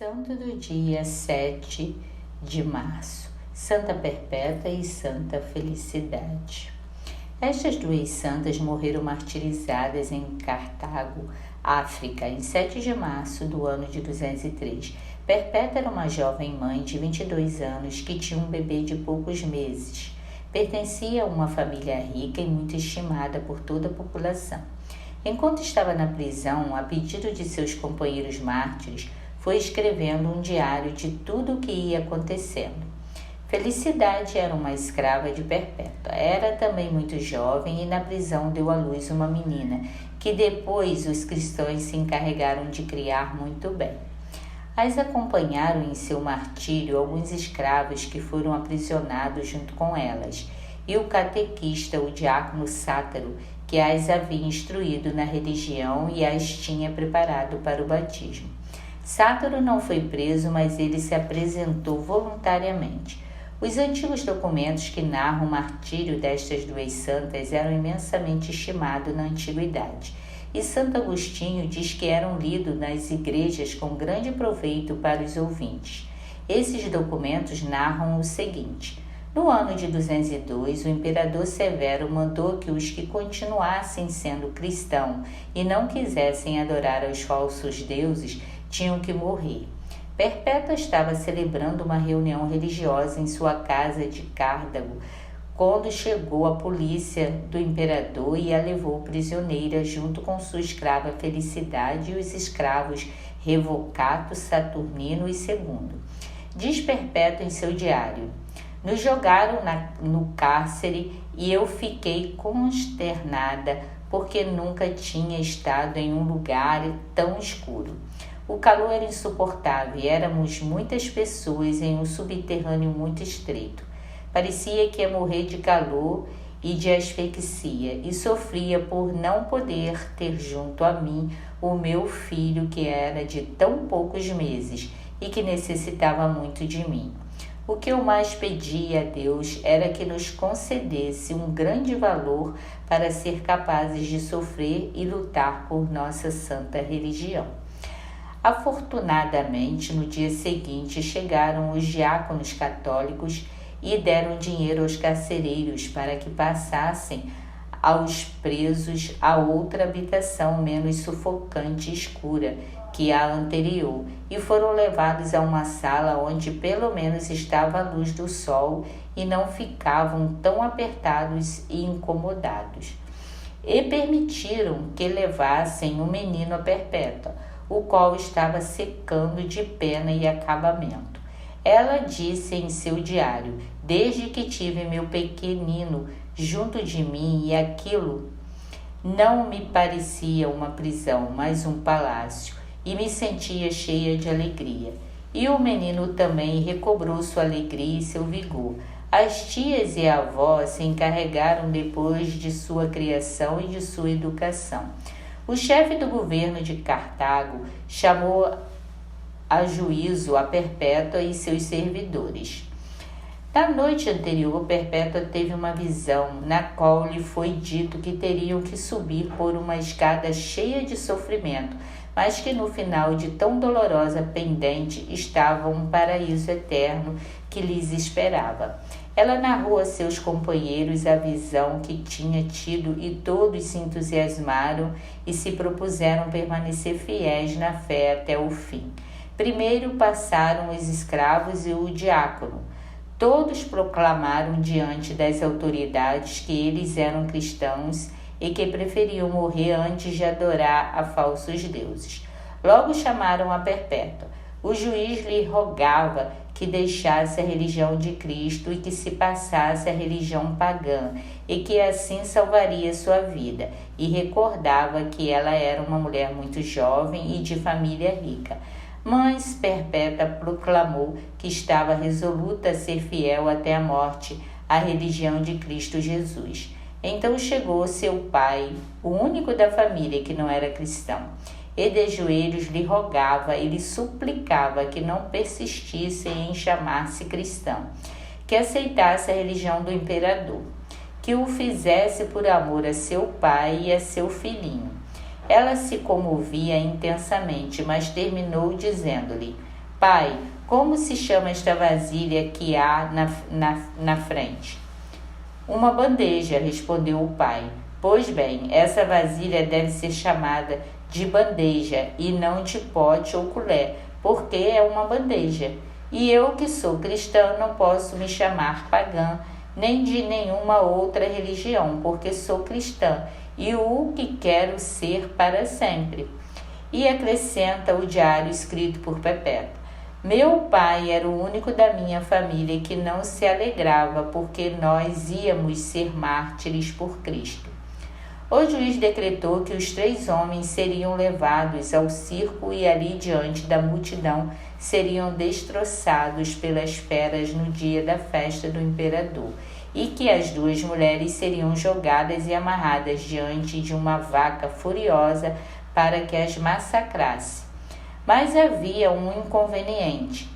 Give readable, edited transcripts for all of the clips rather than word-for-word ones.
Santo do dia 7 de março, Santa Perpétua e Santa Felicidade. Estas duas santas morreram martirizadas em Cartago, África, em 7 de março do ano de 203. Perpétua era uma jovem mãe de 22 anos que tinha um bebê de poucos meses. Pertencia a uma família rica e muito estimada por toda a população. Enquanto estava na prisão, a pedido de seus companheiros mártires, foi escrevendo um diário de tudo o que ia acontecendo. Felicidade era uma escrava de Perpétua. Era também muito jovem e na prisão deu à luz uma menina, que depois os cristãos se encarregaram de criar muito bem. As acompanharam em seu martírio alguns escravos que foram aprisionados junto com elas, e o catequista, o diácono Sátaro, que as havia instruído na religião e as tinha preparado para o batismo. Sátaro não foi preso, mas ele se apresentou voluntariamente. Os antigos documentos que narram o martírio destas duas santas eram imensamente estimados na antiguidade, e Santo Agostinho diz que eram lidos nas igrejas com grande proveito para os ouvintes. Esses documentos narram o seguinte: no ano de 202, o imperador Severo mandou que os que continuassem sendo cristãos e não quisessem adorar aos falsos deuses tinham que morrer. Perpétua estava celebrando uma reunião religiosa em sua casa de Cartago, quando chegou a polícia do imperador e a levou prisioneira junto com sua escrava Felicidade e os escravos Revocato, Saturnino e Segundo. Diz Perpétua em seu diário: nos jogaram no cárcere e eu fiquei consternada porque nunca tinha estado em um lugar tão escuro. O calor era insuportável e éramos muitas pessoas em um subterrâneo muito estreito. Parecia que ia morrer de calor e de asfixia e sofria por não poder ter junto a mim o meu filho que era de tão poucos meses e que necessitava muito de mim. O que eu mais pedia a Deus era que nos concedesse um grande valor para ser capazes de sofrer e lutar por nossa santa religião. Afortunadamente, no dia seguinte, chegaram os diáconos católicos e deram dinheiro aos carcereiros para que passassem aos presos a outra habitação menos sufocante e escura que a anterior, e foram levados a uma sala onde pelo menos estava a luz do sol e não ficavam tão apertados e incomodados. E permitiram que levassem o menino a Perpétua, o qual estava secando de pena e acabamento. Ela disse em seu diário: desde que tive meu pequenino junto de mim, e aquilo não me parecia uma prisão, mas um palácio, e me sentia cheia de alegria. E o menino também recobrou sua alegria e seu vigor. As tias e a avó se encarregaram depois de sua criação e de sua educação. O chefe do governo de Cartago chamou a juízo a Perpétua e seus servidores. Na noite anterior, Perpétua teve uma visão, na qual lhe foi dito que teriam que subir por uma escada cheia de sofrimento, mas que no final de tão dolorosa pendente estava um paraíso eterno que lhes esperava. Ela narrou a seus companheiros a visão que tinha tido e todos se entusiasmaram e se propuseram permanecer fiéis na fé até o fim. Primeiro passaram os escravos e o diácono. Todos proclamaram diante das autoridades que eles eram cristãos e que preferiam morrer antes de adorar a falsos deuses. Logo chamaram a Perpétua. O juiz lhe rogava que deixasse a religião de Cristo e que se passasse a religião pagã, e que assim salvaria sua vida, e recordava que ela era uma mulher muito jovem e de família rica. Mas Perpétua proclamou que estava resoluta a ser fiel até a morte à religião de Cristo Jesus. Então chegou seu pai, o único da família que não era cristão, e de joelhos lhe rogava e lhe suplicava que não persistisse em chamar-se cristão, que aceitasse a religião do imperador, que o fizesse por amor a seu pai e a seu filhinho. Ela se comovia intensamente, mas terminou dizendo-lhe: Pai, como se chama esta vasilha que há na frente? Uma bandeja, respondeu o pai. Pois bem, essa vasilha deve ser chamada de bandeja e não de pote ou colher, porque é uma bandeja. E eu, que sou cristã, não posso me chamar pagã, nem de nenhuma outra religião, porque sou cristã e o que quero ser para sempre. E acrescenta o diário escrito por Perpétua. Meu pai era o único da minha família que não se alegrava porque nós íamos ser mártires por Cristo. O juiz decretou que os 3 homens seriam levados ao circo e ali diante da multidão seriam destroçados pelas feras no dia da festa do imperador, e que as 2 mulheres seriam jogadas e amarradas diante de uma vaca furiosa para que as massacrasse. Mas havia um inconveniente,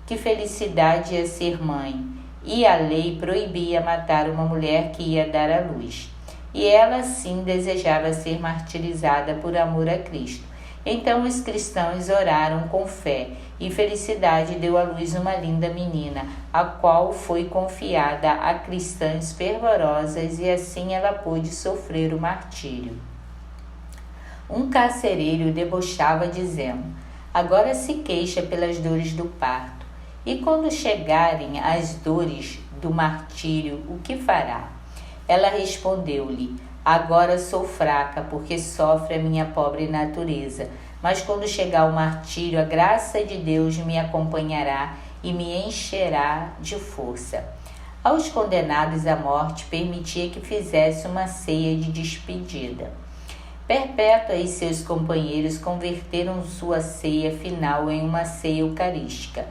que Felicidade ia ser mãe, e a lei proibia matar uma mulher que ia dar à luz. E ela sim desejava ser martirizada por amor a Cristo. Então os cristãos oraram com fé, e Felicidade deu à luz uma linda menina, a qual foi confiada a cristãs fervorosas, e assim ela pôde sofrer o martírio. Um carcereiro debochava, dizendo: agora se queixa pelas dores do parto, e quando chegarem as dores do martírio, o que fará? Ela respondeu-lhe: agora sou fraca, porque sofre a minha pobre natureza, mas quando chegar o martírio, a graça de Deus me acompanhará e me encherá de força. Aos condenados à morte, permitia que fizesse uma ceia de despedida. Perpétua e seus companheiros converteram sua ceia final em uma ceia eucarística.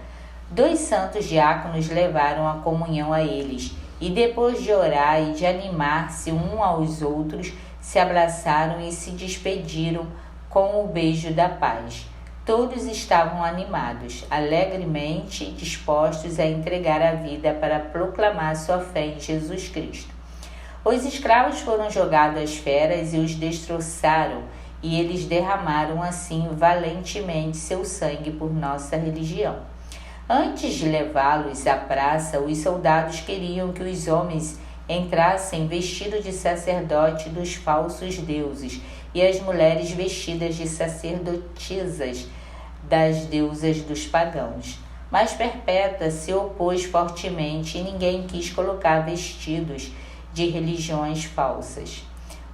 2 santos diáconos levaram a comunhão a eles, e depois de orar e de animar-se um aos outros, se abraçaram e se despediram com o beijo da paz. Todos estavam animados, alegremente dispostos a entregar a vida para proclamar sua fé em Jesus Cristo. Os escravos foram jogados às feras e os destroçaram, e eles derramaram assim valentemente seu sangue por nossa religião. Antes de levá-los à praça, os soldados queriam que os homens entrassem vestidos de sacerdote dos falsos deuses e as mulheres vestidas de sacerdotisas das deusas dos pagãos. Mas Perpétua se opôs fortemente e ninguém quis colocar vestidos de religiões falsas.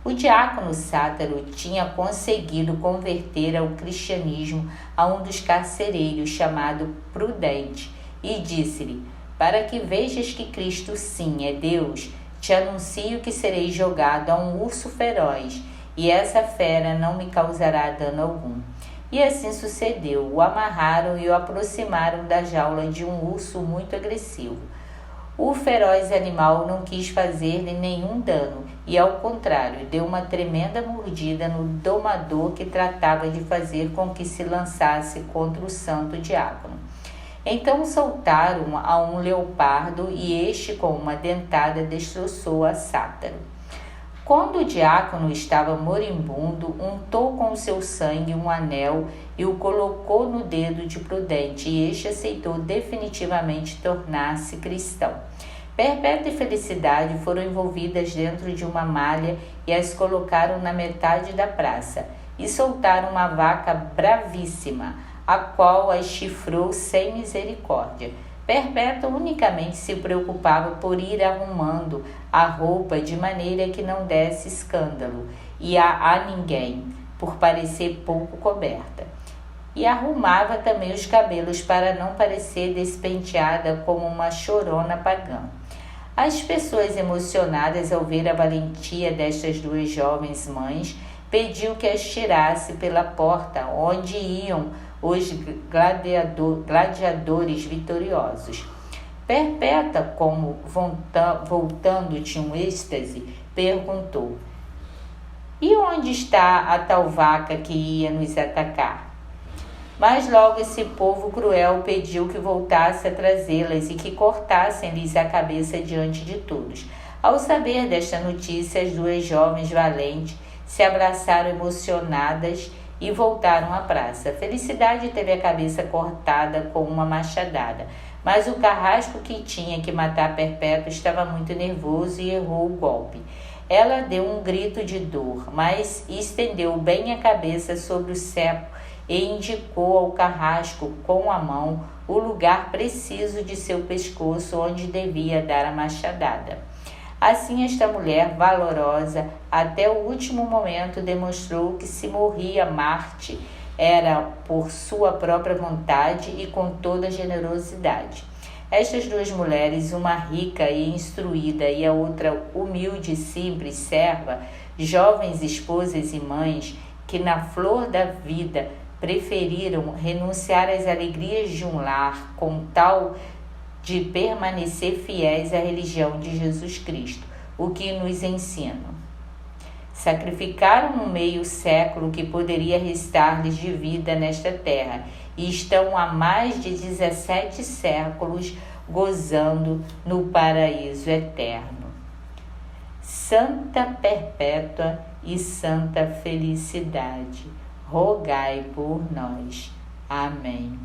O diácono Sátaro tinha conseguido converter ao cristianismo a um dos carcereiros chamado Prudente e disse-lhe: para que vejas que Cristo sim é Deus, te anuncio que serei jogado a um urso feroz, e essa fera não me causará dano algum. E assim sucedeu. O amarraram e o aproximaram da jaula de um urso muito agressivo. O feroz animal não quis fazer-lhe nenhum dano e, ao contrário, deu uma tremenda mordida no domador que tratava de fazer com que se lançasse contra o santo diácono. Então soltaram a um leopardo e este, com uma dentada, destroçou a Sátaro. Quando o diácono estava moribundo, untou com seu sangue um anel e o colocou no dedo de Prudente, e este aceitou definitivamente tornar-se cristão. Perpétua e Felicidade foram envolvidas dentro de uma malha e as colocaram na metade da praça, e soltaram uma vaca bravíssima, a qual as chifrou sem misericórdia. Perpétua unicamente se preocupava por ir arrumando a roupa de maneira que não desse escândalo e a ninguém, por parecer pouco coberta. E arrumava também os cabelos para não parecer despenteada como uma chorona pagã. As pessoas emocionadas ao ver a valentia destas 2 jovens mães pediu que as tirasse pela porta onde iam os gladiadores vitoriosos. Perpétua, como voltando de um êxtase, perguntou: e onde está a tal vaca que ia nos atacar? Mas logo esse povo cruel pediu que voltasse a trazê-las e que cortassem-lhes a cabeça diante de todos. Ao saber desta notícia, as 2 jovens valentes se abraçaram emocionadas e voltaram à praça. Felicidade teve a cabeça cortada com uma machadada, mas o carrasco que tinha que matar Perpétua estava muito nervoso e errou o golpe. Ela deu um grito de dor, mas estendeu bem a cabeça sobre o cepo e indicou ao carrasco com a mão o lugar preciso de seu pescoço onde devia dar a machadada. Assim, esta mulher valorosa, até o último momento, demonstrou que se morria Marte era por sua própria vontade e com toda generosidade. Estas duas mulheres, uma rica e instruída e a outra humilde e simples serva, jovens esposas e mães, que na flor da vida preferiram renunciar às alegrias de um lar com tal de permanecer fiéis à religião de Jesus Cristo, o que nos ensina. Sacrificaram um meio século que poderia restar-lhes de vida nesta terra e estão há mais de 17 séculos gozando no paraíso eterno. Santa Perpétua e Santa Felicidade, rogai por nós. Amém.